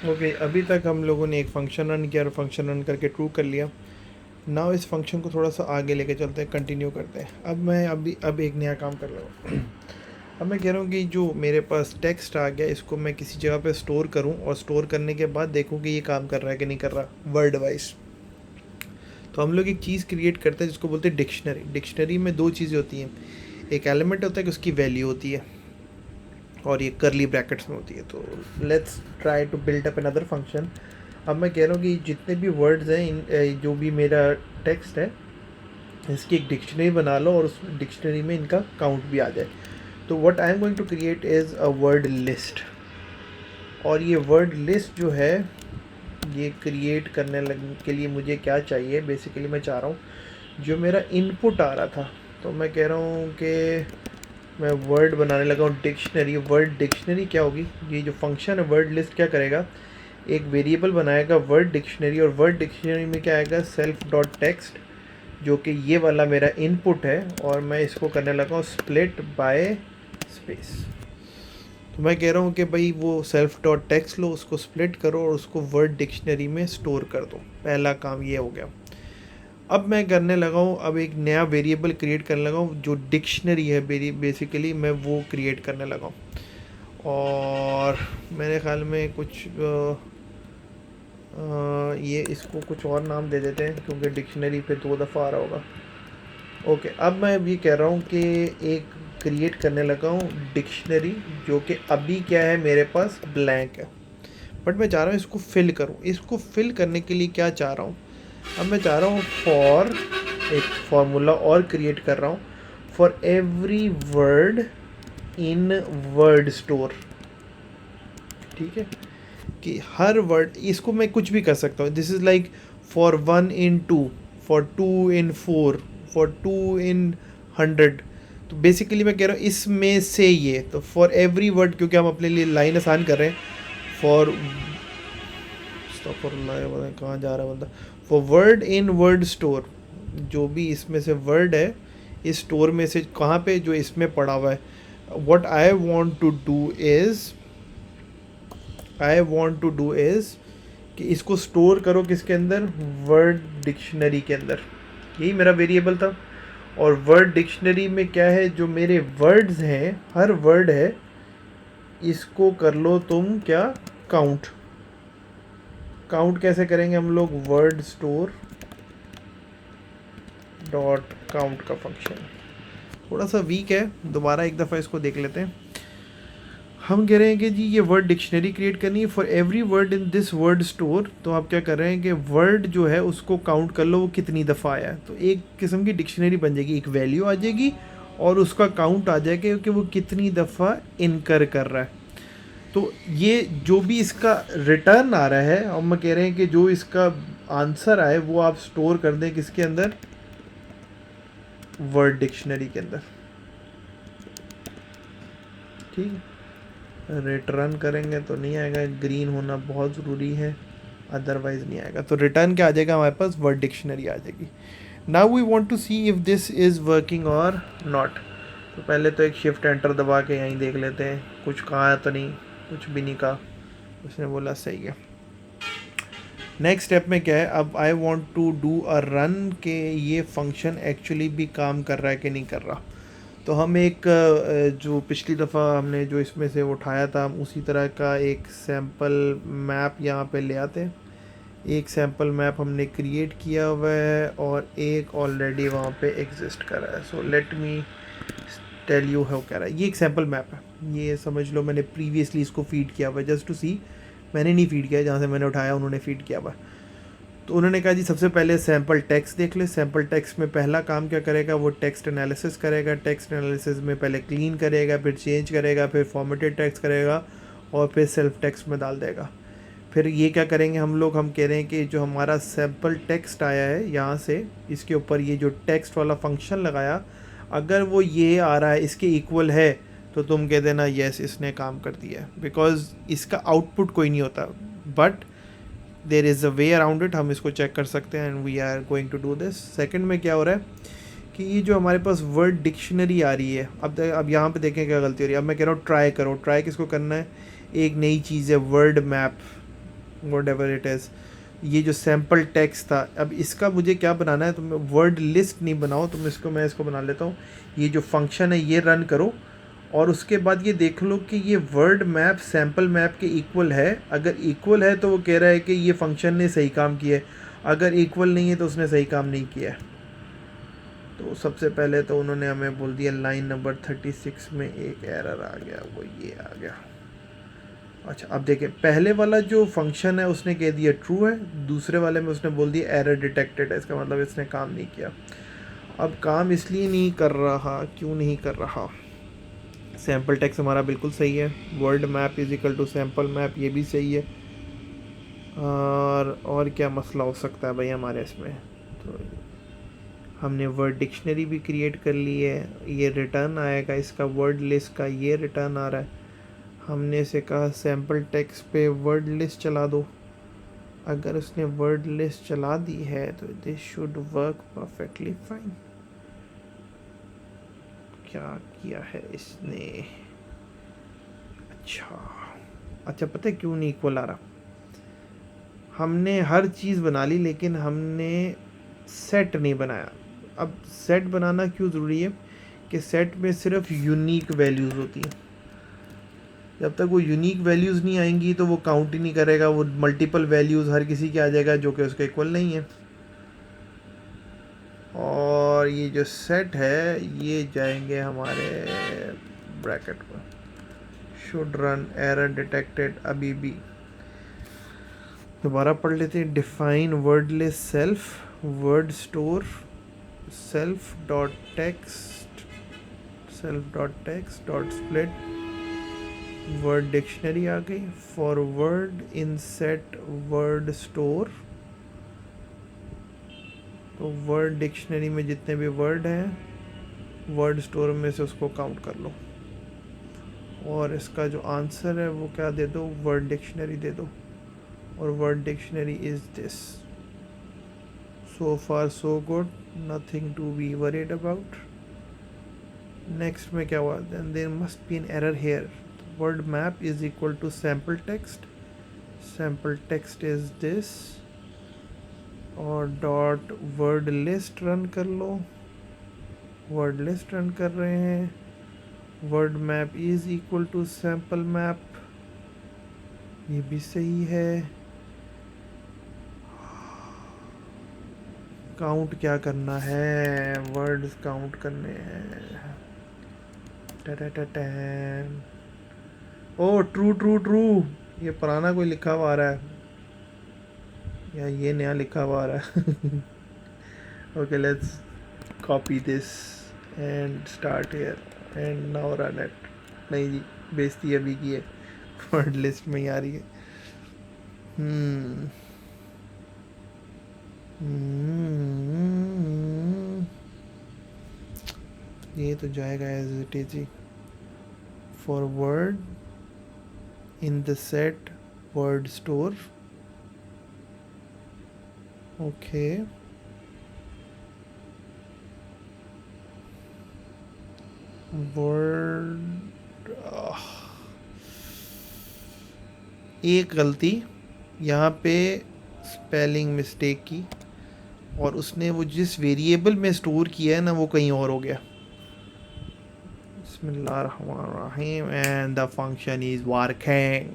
Okay, अभी तक हम लोगों ने एक फंक्शन रन किया और फंक्शन रन करके ट्रू कर लिया। नाउ इस फंक्शन को थोड़ा सा आगे लेके चलते हैं, कंटिन्यू करते हैं। अब एक नया काम कर रहा हूँ। अब मैं कह रहा हूँ कि जो मेरे पास टेक्स्ट आ गया, इसको मैं किसी जगह पे स्टोर करूँ और स्टोर करने के बाद देखूँ कि ये काम कर रहा है कि नहीं कर रहा वर्ड वाइज। तो हम लोग एक चीज़ क्रिएट करते हैं जिसको बोलते हैं डिक्शनरी। डिक्शनरी में दो चीज़ें होती हैं, एक एलिमेंट होता है कि उसकी वैल्यू होती है और ये करली ब्रैकेट्स में होती है। तो let's try to build up another function. अब मैं कह रहा हूँ कि जितने भी वर्ड्स हैं जो भी मेरा टेक्स्ट है, इसकी एक डिक्शनरी बना लो और उस डिक्शनरी में इनका काउंट भी आ जाए। तो what I am going to create is a word list. और ये वर्ड लिस्ट जो है, ये क्रिएट करने लगने के लिए मुझे क्या चाहिए, बेसिकली मैं चाह रहा हूँ जो मेरा इनपुट आ रहा था, तो मैं कह रहा हूँ कि मैं वर्ड बनाने लगा हूँ डिक्शनरी। वर्ड डिक्शनरी क्या होगी, ये जो फंक्शन है वर्ड लिस्ट क्या करेगा, एक वेरिएबल बनाएगा वर्ड डिक्शनरी, और वर्ड डिक्शनरी में क्या आएगा सेल्फ डॉट टेक्स्ट, जो कि ये वाला मेरा इनपुट है, और मैं इसको करने लगा हूँ स्प्लिट बाय स्पेस। तो मैं कह रहा हूँ कि भाई वो सेल्फ डॉट टेक्स्ट लो, उसको स्प्लिट करो और उसको वर्ड डिक्शनरी में स्टोर कर दो। पहला काम ये हो गया। अब मैं करने लगा हूँ, अब एक नया वेरिएबल क्रिएट करने लगा हूँ जो डिक्शनरी है, बेसिकली मैं वो क्रिएट करने लगा हूँ। और मेरे ख्याल में कुछ ये इसको कुछ और नाम दे देते हैं क्योंकि डिक्शनरी पे 2 दफ़ा आ रहा होगा। ओके, अब मैं ये कह रहा हूँ कि एक क्रिएट करने लगा हूँ डिक्शनरी, जो कि अभी क्या है मेरे पास ब्लैंक है, बट मैं चाह रहा हूँ इसको फिल करूँ। इसको फिल करने के लिए क्या चाह रहा हूँ, अब मैं चाह रहा हूँ फॉर, एक फार्मूला और क्रिएट कर रहा हूँ, for every word in word store. ठीक है, कि हर वर्ड, इसको मैं कुछ भी कर सकता हूँ। This is like for 1 in 2, for 2 in 4, for 2 in 100। तो बेसिकली मैं कह रहा हूँ इसमें से ये, तो फॉर एवरी वर्ड, क्योंकि हम अपने लिए लाइन आसान कर रहे हैं। फॉर कहाँ जा रहा है बंदा, for word in word store, जो भी इसमें से वर्ड है इस स्टोर में से, कहाँ पे, जो इसमें पड़ा हुआ है। What I want to do is कि इसको स्टोर करो किसके अंदर, वर्ड डिक्शनरी के अंदर। यही मेरा वेरिएबल था। और वर्ड डिक्शनरी में क्या है, जो मेरे वर्ड्स हैं, हर वर्ड है, इसको कर लो तुम क्या, काउंट। काउंट कैसे करेंगे हम लोग, वर्ड स्टोर डॉट काउंट का फंक्शन थोड़ा सा वीक है, दोबारा एक दफ़ा इसको देख लेते हैं। हम कह रहे हैं कि जी ये वर्ड डिक्शनरी क्रिएट करनी है for every word in this word store. तो आप क्या कर रहे हैं कि वर्ड जो है उसको काउंट कर लो वो कितनी दफ़ा आया है। तो एक किस्म की डिक्शनरी बन जाएगी, एक वैल्यू आ जाएगी और उसका काउंट आ जाएगा कि वो कितनी दफ़ा इनकर कर रहा है। तो ये जो भी इसका रिटर्न आ रहा है, हम कह रहे हैं कि जो इसका आंसर आए वो आप स्टोर कर दें किसके अंदर, वर्ड डिक्शनरी के अंदर। ठीक है, रिटर्न करेंगे तो नहीं आएगा, ग्रीन होना बहुत ज़रूरी है, अदरवाइज़ नहीं आएगा। तो रिटर्न क्या आ जाएगा हमारे पास, वर्ड डिक्शनरी आ जाएगी। Now we want to see if this is working और नॉट। तो पहले तो एक शिफ्ट एंटर दबा के यहीं देख लेते हैं, कुछ कहा तो नहीं, कुछ भी नहीं कहा, उसने बोला सही है। नेक्स्ट स्टेप में क्या है, अब I want to do a run के ये फंक्शन एक्चुअली भी काम कर रहा है कि नहीं कर रहा। तो हम एक जो पिछली दफ़ा हमने जो इसमें से उठाया था, हम उसी तरह का एक सैम्पल मैप यहाँ पे ले आते हैं। एक सैम्पल मैप हमने क्रिएट किया हुआ है और एक ऑलरेडी वहाँ पे एग्जिस्ट कर रहा है। So let me tell you how कह रहा है, ये एक सैम्पल मैप है, ये समझ लो मैंने प्रीवियसली इसको फीड किया हुआ है जस्ट टू सी। मैंने नहीं फीड किया, जहाँ से मैंने उठाया उन्होंने फीड किया हुआ। तो उन्होंने कहा जी सबसे पहले सैम्पल टेक्स्ट देख ले। सैम्पल टेक्स्ट में पहला काम क्या करेगा, वो टेक्स्ट एनालिसिस करेगा। टेक्स्ट एनालिसिस में पहले क्लीन करेगा, फिर चेंज करेगा, फिर फॉर्मेटेड टेक्स्ट करेगा और फिर सेल्फ टेक्स्ट में डाल देगा। फिर ये क्या करेंगे हम लोग, हम कह रहे हैं कि जो हमारा सैम्पल टेक्स्ट आया है यहाँ से, इसके ऊपर ये जो टेक्स्ट वाला फंक्शन लगाया, अगर वो ये आ रहा है इसके इक्वल है तो तुम कह देना यस इसने काम कर दिया है, बिकॉज इसका आउटपुट कोई नहीं होता, but there is a way around it, हम इसको चेक कर सकते हैं and we are going to do this. Second में क्या हो रहा है कि ये जो हमारे पास वर्ड डिक्शनरी आ रही है, अब यहाँ पे देखें क्या गलती हो रही है। अब मैं कह रहा हूँ ट्राई करो। ट्राई किसको करना है, एक नई चीज़ है word map. whatever it is। ये जो सैम्पल टेक्स्ट था, अब इसका मुझे क्या बनाना है, तुम वर्ड लिस्ट नहीं बनाओ तुम इसको, मैं इसको बना लेता हूँ। ये जो फंक्शन है ये रन करो और उसके बाद ये देख लो कि ये वर्ड मैप सैम्पल मैप के इक्वल है। अगर इक्वल है तो वो कह रहा है कि ये फंक्शन ने सही काम किया है, अगर इक्वल नहीं है तो उसने सही काम नहीं किया है। तो सबसे पहले तो उन्होंने हमें बोल दिया लाइन नंबर 36 में एक एरर आ गया, वो ये आ गया। अच्छा अब देखें, पहले वाला जो फंक्शन है उसने कह दिया ट्रू है, दूसरे वाले में उसने बोल दिया एरर डिटेक्टेड है, इसका मतलब इसने काम नहीं किया। अब काम इसलिए नहीं कर रहा, क्यों नहीं कर रहा, सैम्पल टेक्स्ट हमारा बिल्कुल सही है, word map is equal to sample map ये भी सही है। और क्या मसला हो सकता है भाई हमारे इसमें, तो हमने वर्ड डिक्शनरी भी क्रिएट कर ली है, ये रिटर्न आएगा इसका, वर्ड लिस्ट का ये रिटर्न आ रहा है। हमने इसे कहा सैम्पल टेक्स्ट पे वर्ड लिस्ट चला दो, अगर उसने वर्ड लिस्ट चला दी है तो this should work perfectly fine. क्या किया है इसने, अच्छा पता है क्यों नहीं इक्वल आ रहा, हमने हर चीज़ बना ली लेकिन हमने सेट नहीं बनाया। अब सेट बनाना क्यों ज़रूरी है कि सेट में सिर्फ यूनिक वैल्यूज़ होती हैं, जब तक वो यूनिक वैल्यूज़ नहीं आएंगी तो वो काउंट ही नहीं करेगा, वो मल्टीपल वैल्यूज़ हर किसी के आ जाएगा जो कि उसके इक्वल नहीं है। और ये जो सेट है ये जाएंगे हमारे ब्रैकेट में, शुड रन एरर डिटेक्टेड अभी भी। दोबारा पढ़ लेते हैं, define word list self word store self dot text dot split word dictionary आ गई, for word in set word store, तो वर्ड डिक्शनरी में जितने भी वर्ड हैं वर्ड स्टोर में से उसको काउंट कर लो, और इसका जो आंसर है वो क्या दे दो, वर्ड डिक्शनरी दे दो, और word dictionary is this. So far so good, nothing to be worried about. Next में क्या हुआ, then there must be an error here, word map is equal to sample text is this, और dot word list run कर लो, word list run कर रहे हैं, word map is equal to sample map, ये भी सही है। काउंट क्या करना है, वर्ड्स काउंट करने हैं, ओ ट्रू ट्रू ट्रू, ये पुराना कोई लिखा हुआ आ रहा है या ये नया लिखा हुआ आ रहा है। Okay let's copy this and start here and now run it. नहीं जी, बेइज्जती अभी की है, वर्ड लिस्ट में ही आ रही है। ये तो जाएगा एज इट इज ही, for word in the set word store, okay word, एक गलती यहाँ पे स्पेलिंग मिस्टेक की, और उसने वो जिस वेरिएबल में स्टोर किया है ना वो कहीं और हो गया। बिस्मिल्लाहिर्रहमानिर्रहीम, and the function is working.